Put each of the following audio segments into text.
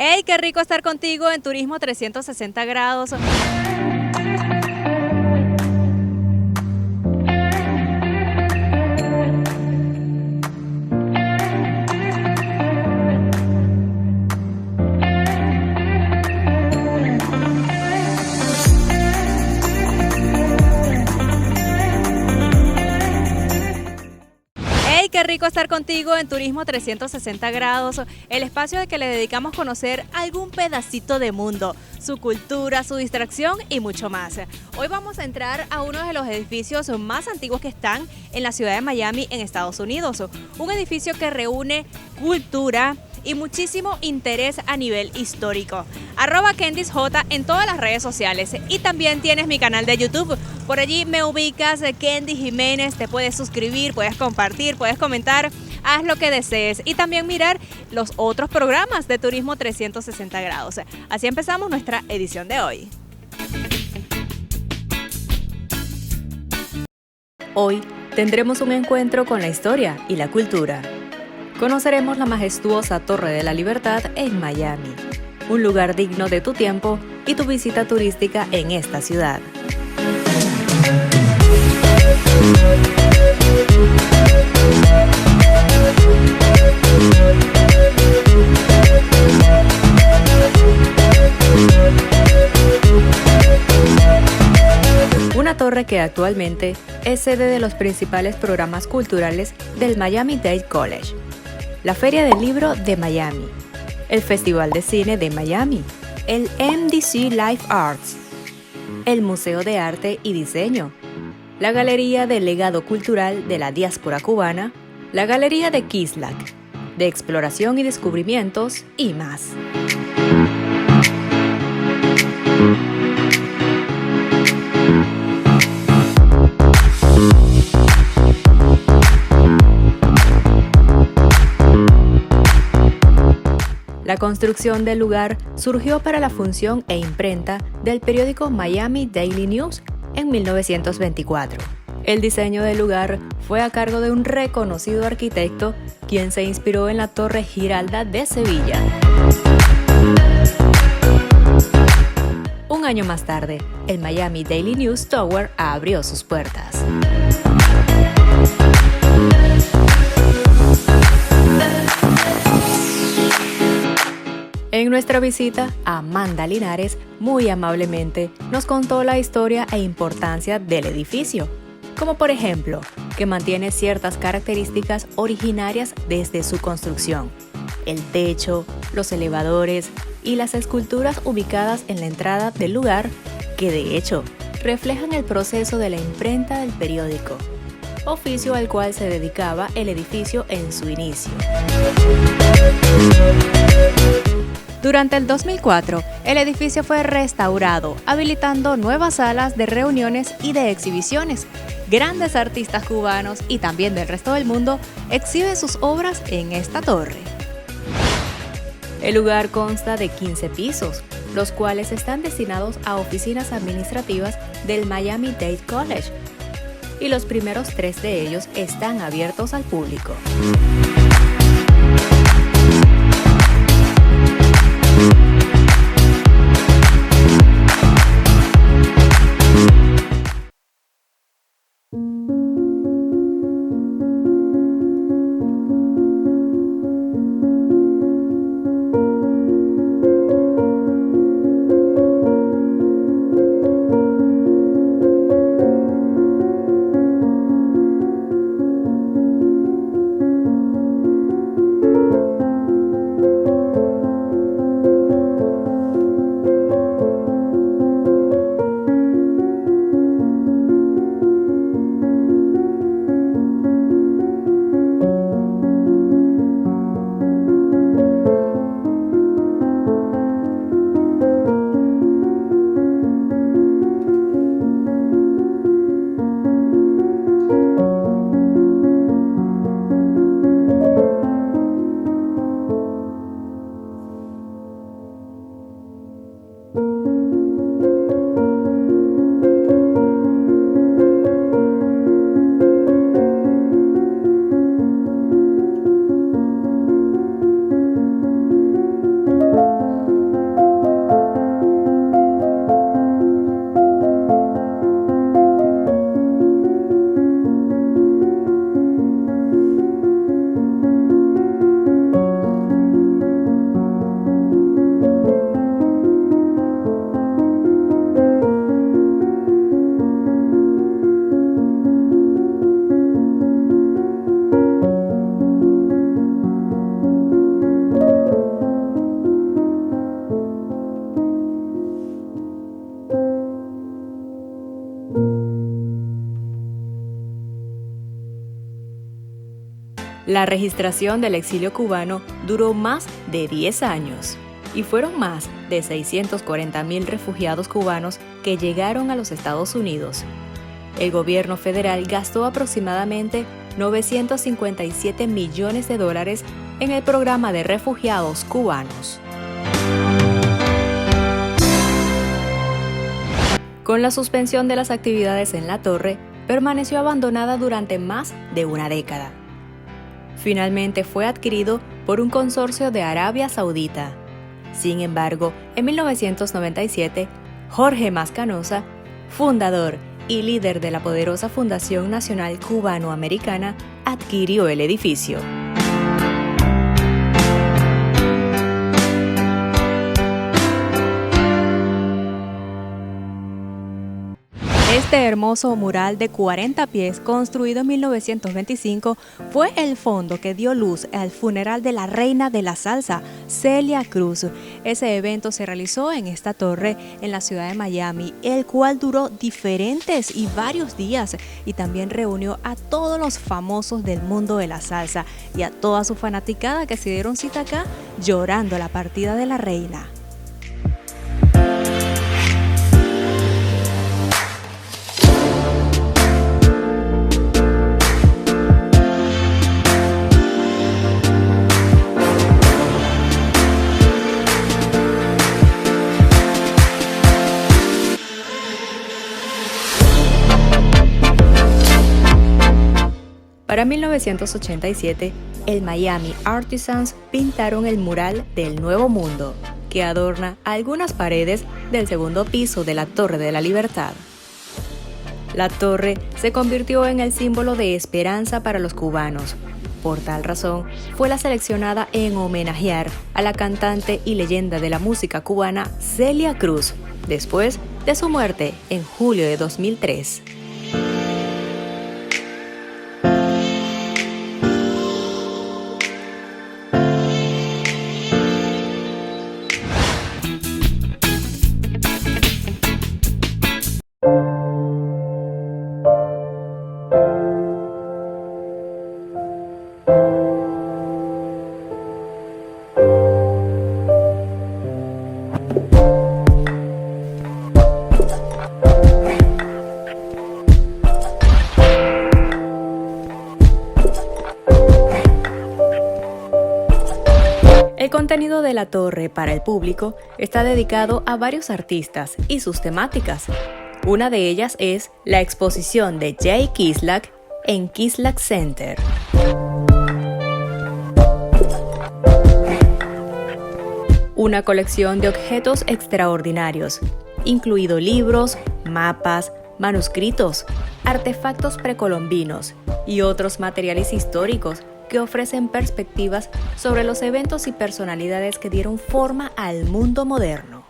Hey, qué rico estar contigo en Turismo 360 grados. Hey, qué rico estar contigo en Turismo 360 grados, el espacio de que le dedicamos a conocer algún pedacito de mundo, su cultura, su distracción y mucho más. Hoy vamos a entrar a uno de los edificios más antiguos que están en la ciudad de Miami, en Estados Unidos. Un edificio que reúne cultura y muchísimo interés a nivel histórico. @CandysJ en todas las redes sociales y también tienes mi canal de YouTube. Por allí me ubicas, Candy Jiménez, te puedes suscribir, puedes compartir, puedes comentar, haz lo que desees y también mirar los otros programas de Turismo 360 grados. Así empezamos nuestra edición de hoy. Hoy tendremos un encuentro con la historia y la cultura. Conoceremos la majestuosa Torre de la Libertad en Miami, un lugar digno de tu tiempo y tu visita turística en esta ciudad. Una torre que actualmente es sede de los principales programas culturales del Miami-Dade College, la Feria del Libro de Miami, el Festival de Cine de Miami, el MDC Live Arts, el Museo de Arte y Diseño, la Galería del Legado Cultural de la Diáspora Cubana, la Galería de Kislak, de Exploración y Descubrimientos y más. La construcción del lugar surgió para la función e imprenta del periódico Miami Daily News en 1924. El diseño del lugar fue a cargo de un reconocido arquitecto, quien se inspiró en la Torre Giralda de Sevilla. Un año más tarde, el Miami Daily News Tower abrió sus puertas. En nuestra visita, Amanda Linares muy amablemente nos contó la historia e importancia del edificio, como por ejemplo, que mantiene ciertas características originarias desde su construcción, el techo, los elevadores y las esculturas ubicadas en la entrada del lugar, que de hecho reflejan el proceso de la imprenta del periódico, oficio al cual se dedicaba el edificio en su inicio. Durante el 2004, el edificio fue restaurado, habilitando nuevas salas de reuniones y de exhibiciones. Grandes artistas cubanos y también del resto del mundo exhiben sus obras en esta torre. El lugar consta de 15 pisos, los cuales están destinados a oficinas administrativas del Miami-Dade College, y los primeros 3 de ellos están abiertos al público. La registración del exilio cubano duró más de 10 años y fueron más de 640.000 refugiados cubanos que llegaron a los Estados Unidos. El gobierno federal gastó aproximadamente 957 millones de dólares en el programa de refugiados cubanos. Con la suspensión de las actividades en la torre, permaneció abandonada durante más de una década. Finalmente fue adquirido por un consorcio de Arabia Saudita. Sin embargo, en 1997, Jorge Mascanosa, fundador y líder de la poderosa Fundación Nacional Cubano-Americana, adquirió el edificio. Este hermoso mural de 40 pies, construido en 1925, fue el fondo que dio luz al funeral de la reina de la salsa, Celia Cruz. Ese evento se realizó en esta torre en la ciudad de Miami, el cual duró diferentes y varios días, y también reunió a todos los famosos del mundo de la salsa y a toda su fanaticada que se dieron cita acá llorando la partida de la reina. Para 1987, el Miami Artisans pintaron el mural del Nuevo Mundo, que adorna algunas paredes del segundo piso de la Torre de la Libertad. La torre se convirtió en el símbolo de esperanza para los cubanos. Por tal razón, fue la seleccionada en homenajear a la cantante y leyenda de la música cubana Celia Cruz, después de su muerte en julio de 2003. El contenido de la torre para el público está dedicado a varios artistas y sus temáticas. Una de ellas es la exposición de Jay Kislak en Kislak Center. Una colección de objetos extraordinarios, incluido libros, mapas, manuscritos, artefactos precolombinos y otros materiales históricos que ofrecen perspectivas sobre los eventos y personalidades que dieron forma al mundo moderno.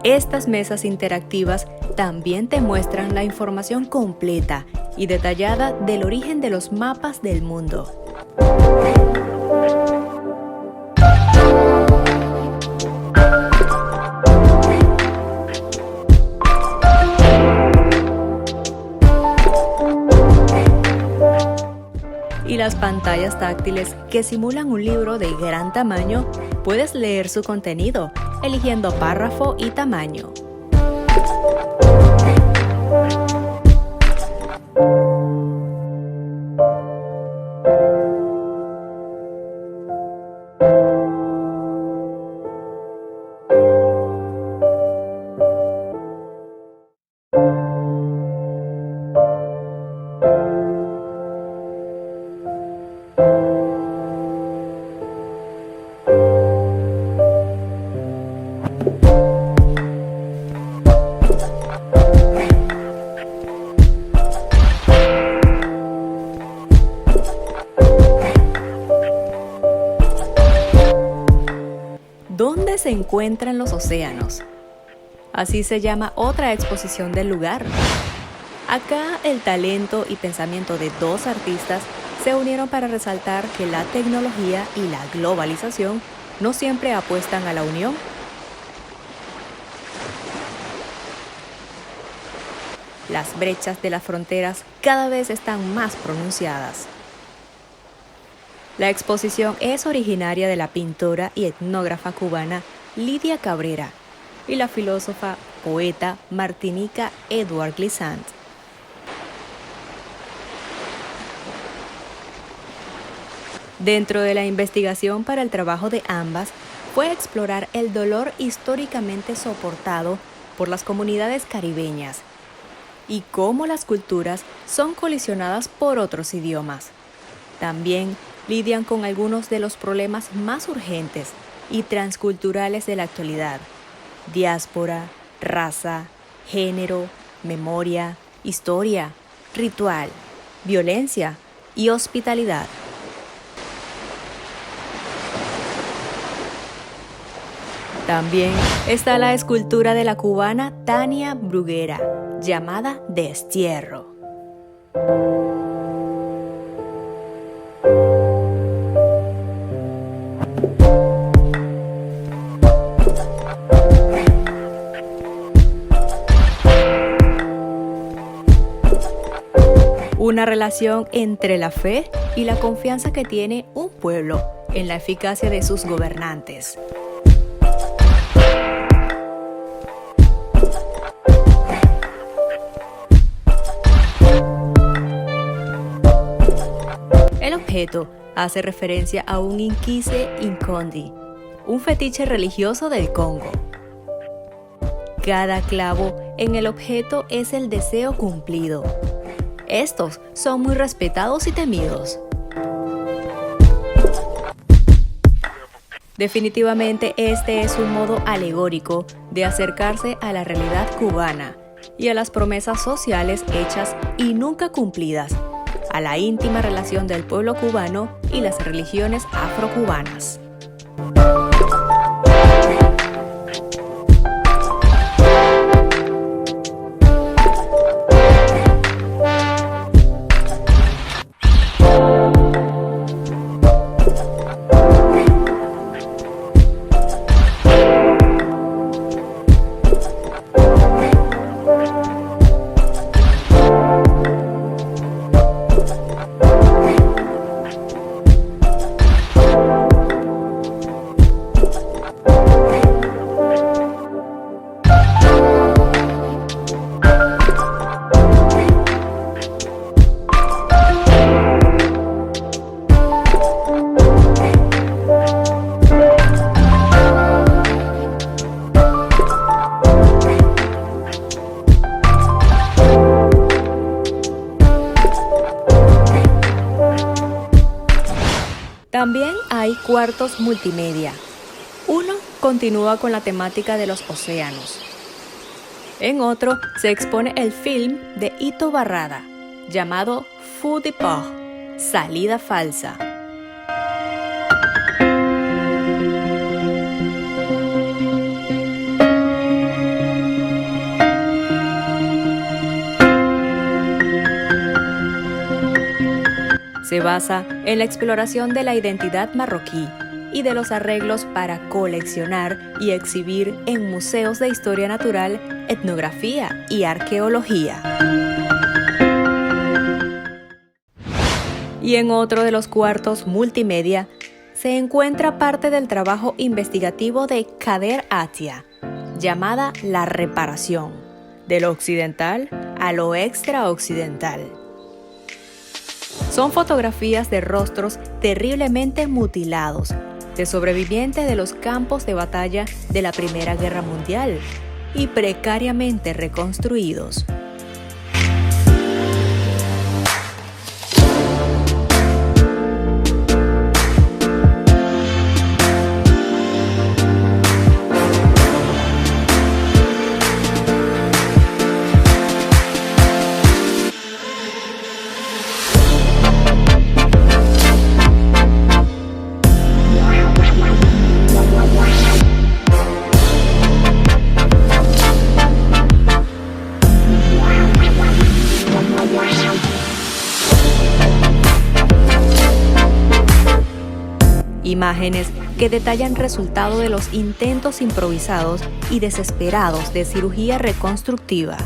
Estas mesas interactivas también te muestran la información completa y detallada del origen de los mapas del mundo. Y las pantallas táctiles que simulan un libro de gran tamaño, puedes leer su contenido, eligiendo párrafo y tamaño. se encuentran los océanos. Así se llama otra exposición del lugar. Acá el talento y pensamiento de dos artistas se unieron para resaltar que la tecnología y la globalización no siempre apuestan a la unión. Las brechas de las fronteras cada vez están más pronunciadas. La exposición es originaria de la pintora y etnógrafa cubana Lidia Cabrera y la filósofa, poeta martinica Edouard Glissant. Dentro de la investigación para el trabajo de ambas fue explorar el dolor históricamente soportado por las comunidades caribeñas y cómo las culturas son colisionadas por otros idiomas. También lidian con algunos de los problemas más urgentes y transculturales de la actualidad: diáspora, raza, género, memoria, historia, ritual, violencia y hospitalidad. También está la escultura de la cubana Tania Bruguera, llamada Destierro. Una relación entre la fe y la confianza que tiene un pueblo en la eficacia de sus gobernantes. El objeto hace referencia a un Inkise Inkondi, un fetiche religioso del Congo. Cada clavo en el objeto es el deseo cumplido. Estos son muy respetados y temidos. Definitivamente este es un modo alegórico de acercarse a la realidad cubana y a las promesas sociales hechas y nunca cumplidas, a la íntima relación del pueblo cubano y las religiones afrocubanas. También hay cuartos multimedia. Uno continúa con la temática de los océanos. En otro se expone el film de Ito Barrada, llamado Faux départ, salida falsa. Se basa en la exploración de la identidad marroquí y de los arreglos para coleccionar y exhibir en museos de historia natural, etnografía y arqueología. Y en otro de los cuartos multimedia se encuentra parte del trabajo investigativo de Kader Atia, llamada La reparación, de lo occidental a lo extraoccidental. Son fotografías de rostros terriblemente mutilados, de sobrevivientes de los campos de batalla de la Primera Guerra Mundial y precariamente reconstruidos. Imágenes que detallan resultado de los intentos improvisados y desesperados de cirugía reconstructiva.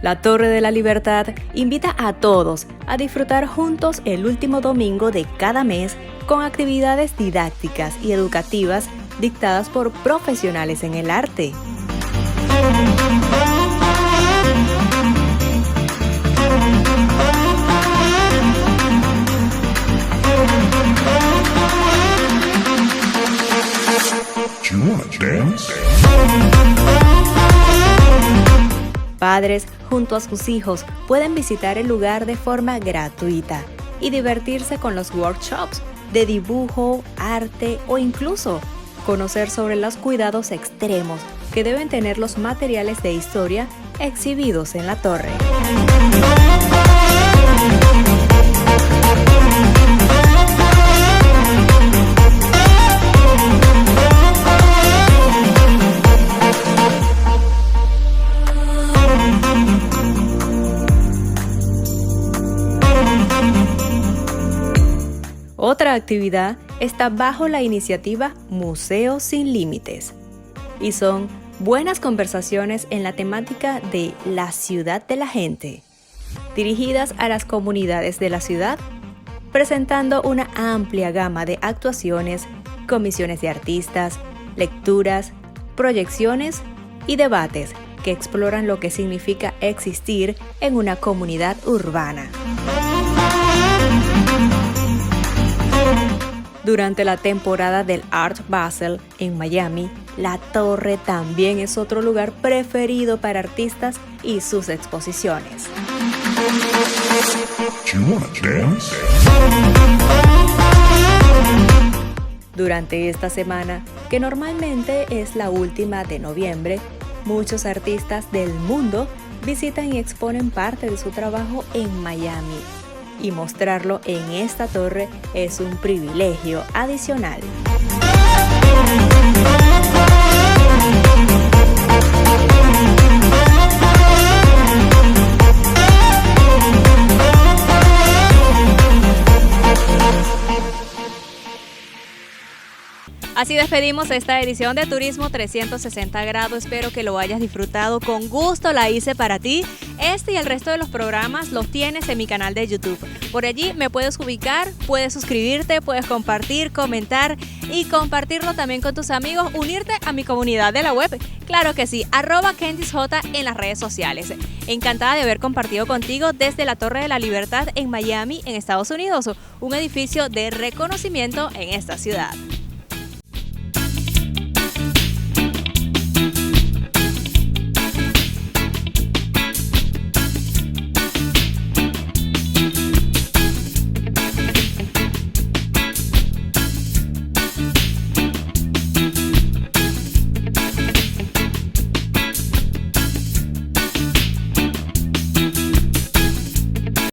La Torre de la Libertad invita a todos a disfrutar juntos el último domingo de cada mes con actividades didácticas y educativas dictadas por profesionales en el arte. Padres, junto a sus hijos, pueden visitar el lugar de forma gratuita y divertirse con los workshops de dibujo, arte o incluso conocer sobre los cuidados extremos que deben tener los materiales de historia exhibidos en la torre. Otra actividad está bajo la iniciativa Museos Sin Límites y son buenas conversaciones en la temática de la ciudad de la gente, dirigidas a las comunidades de la ciudad, presentando una amplia gama de actuaciones, comisiones de artistas, lecturas, proyecciones y debates que exploran lo que significa existir en una comunidad urbana. Durante la temporada del Art Basel en Miami, la Torre también es otro lugar preferido para artistas y sus exposiciones. Durante esta semana, que normalmente es la última de noviembre, muchos artistas del mundo visitan y exponen parte de su trabajo en Miami. Y mostrarlo en esta torre es un privilegio adicional. Así despedimos esta edición de Turismo 360 grados. Espero que lo hayas disfrutado. Con gusto la hice para ti. Este y el resto de los programas los tienes en mi canal de YouTube. Por allí me puedes ubicar, puedes suscribirte, puedes compartir, comentar y compartirlo también con tus amigos. Unirte a mi comunidad de la web. Claro que sí, @CandisJ en las redes sociales. Encantada de haber compartido contigo desde la Torre de la Libertad en Miami, en Estados Unidos. Un edificio de reconocimiento en esta ciudad.